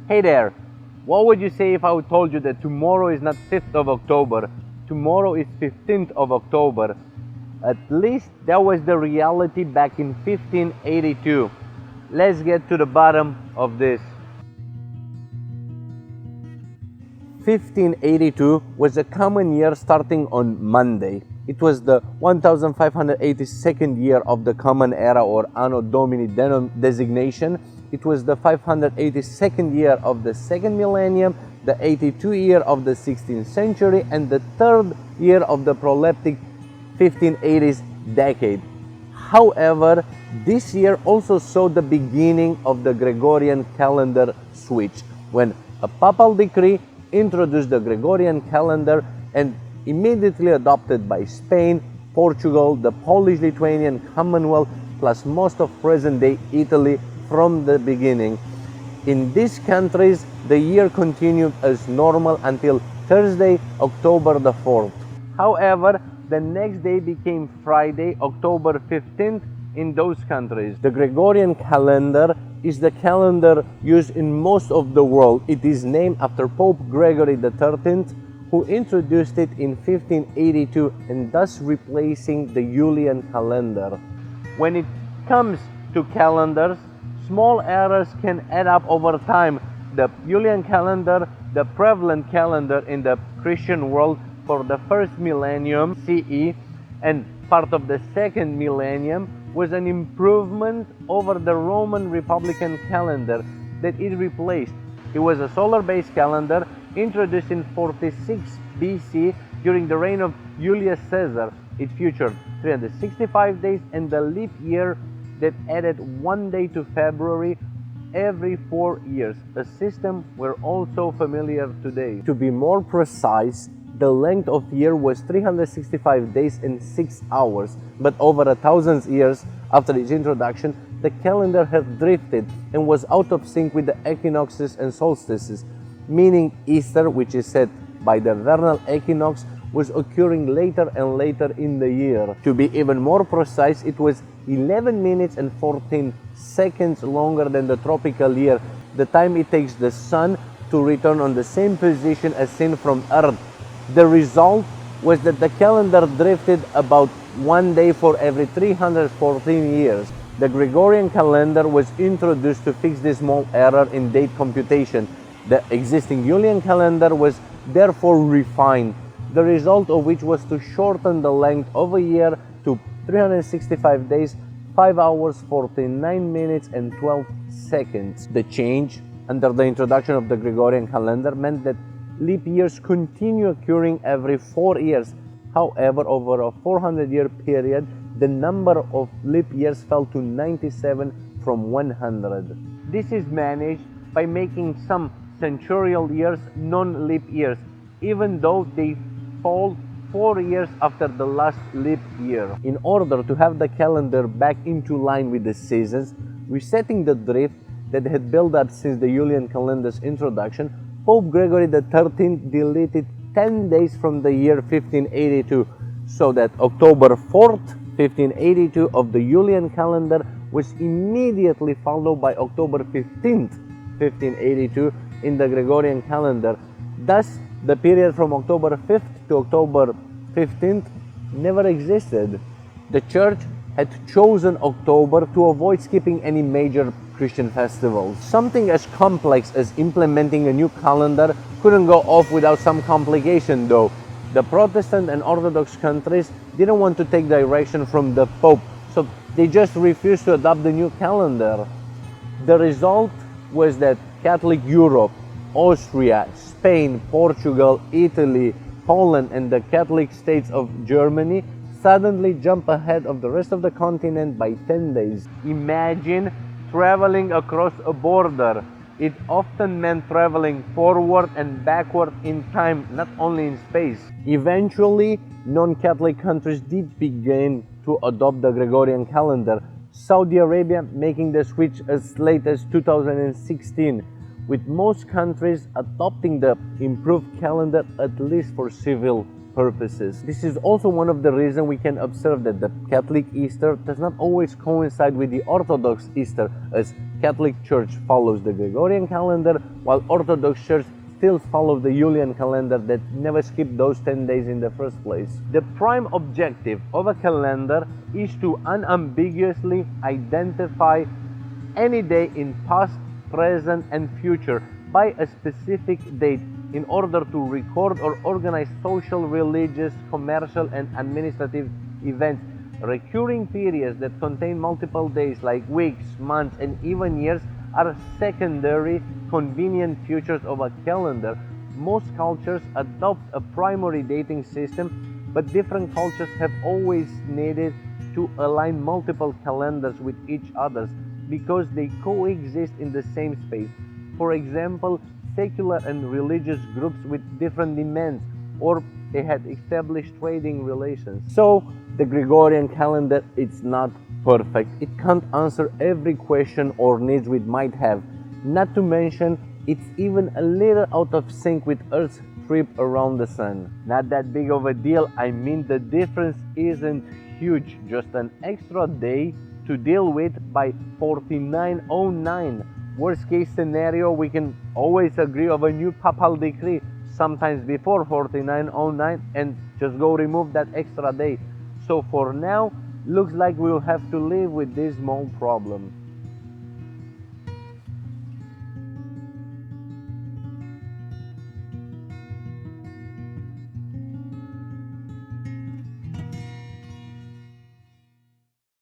Hey there, what would you say if I told you that tomorrow is not 5th of October, tomorrow is 15th of October? At least that was the reality back in 1582. Let's get to the bottom of this. 1582 was a common year starting on Monday. It was the 1582nd year of the Common Era or Anno Domini designation. It was the 582nd year of the second millennium, the 82 year of the 16th century, and the third year of the proleptic 1580s decade. However, this year also saw the beginning of the Gregorian calendar switch, when a papal decree introduced the Gregorian calendar and immediately adopted by Spain, Portugal, the Polish-Lithuanian Commonwealth, plus most of present-day Italy from the beginning. In these countries, the year continued as normal until Thursday, October the 4th. However, the next day became Friday, October 15th in those countries. The Gregorian calendar is the calendar used in most of the world. It is named after Pope Gregory XIII, who introduced it in 1582 and thus replacing the Julian calendar. When it comes to calendars, small errors can add up over time. The Julian calendar, the prevalent calendar in the Christian world for the first millennium CE and part of the second millennium, was an improvement over the Roman Republican calendar that it replaced. It was a solar-based calendar introduced in 46 BC during the reign of Julius Caesar. It featured 365 days and the leap year that added one day to February every 4 years, a system we're also familiar today. To be more precise, the length of year was 365 days and 6 hours, but over 1,000 years after its introduction, the calendar had drifted and was out of sync with the equinoxes and solstices, meaning Easter, which is set by the vernal equinox, was occurring later and later in the year. To be even more precise, it was 11 minutes and 14 seconds longer than the tropical year, the time it takes the sun to return on the same position as seen from Earth. The result was that the calendar drifted about one day for every 314 years. The Gregorian calendar was introduced to fix this small error in date computation. The existing Julian calendar was therefore refined, the result of which was to shorten the length of a year to 365 days, 5 hours, 49 minutes and 12 seconds. The change under the introduction of the Gregorian calendar meant that leap years continue occurring every 4 years. However, over a 400-year period, the number of leap years fell to 97 from 100. This is managed by making some centurial years non-leap years, even though they fall 4 years after the last leap year. In order to have the calendar back into line with the seasons, resetting the drift that had built up since the Julian calendar's introduction, Pope Gregory XIII deleted 10 days from the year 1582, so that October 4th, 1582 of the Julian calendar was immediately followed by October 15th, 1582 in the Gregorian calendar. Thus, the period from October 5th to October 15th never existed. The Church had chosen October to avoid skipping any major Christian festivals. Something as complex as implementing a new calendar couldn't go off without some complication though. The Protestant and Orthodox countries didn't want to take direction from the Pope, so they just refused to adopt the new calendar. The result was that Catholic Europe, Austria, Spain, Portugal, Italy, Poland and the Catholic states of Germany suddenly jump ahead of the rest of the continent by 10 days. Imagine traveling across a border. It often meant traveling forward and backward in time, not only in space. Eventually, non-Catholic countries did begin to adopt the Gregorian calendar, Saudi Arabia making the switch as late as 2016, with most countries adopting the improved calendar at least for civil purposes. This is also one of the reasons we can observe that the Catholic Easter does not always coincide with the Orthodox Easter, as Catholic Church follows the Gregorian calendar, while Orthodox Church still follow the Julian calendar that never skipped those 10 days in the first place. The prime objective of a calendar is to unambiguously identify any day in past, present and future by a specific date in order to record or organize social, religious, commercial and administrative events. Recurring periods that contain multiple days like weeks, months and even years are secondary, convenient features of a calendar. Most cultures adopt a primary dating system, but different cultures have always needed to align multiple calendars with each other because they coexist in the same space. For example, secular and religious groups with different demands, or they had established trading relations. So the Gregorian calendar, it's not perfect. It can't answer every question or needs we might have. Not to mention, it's even a little out of sync with Earth's trip around the sun. Not that big of a deal. I mean, the difference isn't huge. Just an extra day to deal with by 4909. Worst case scenario, we can always agree of a new papal decree sometimes before 4909 and just go remove that extra day. So for now, looks like we'll have to live with this small problem.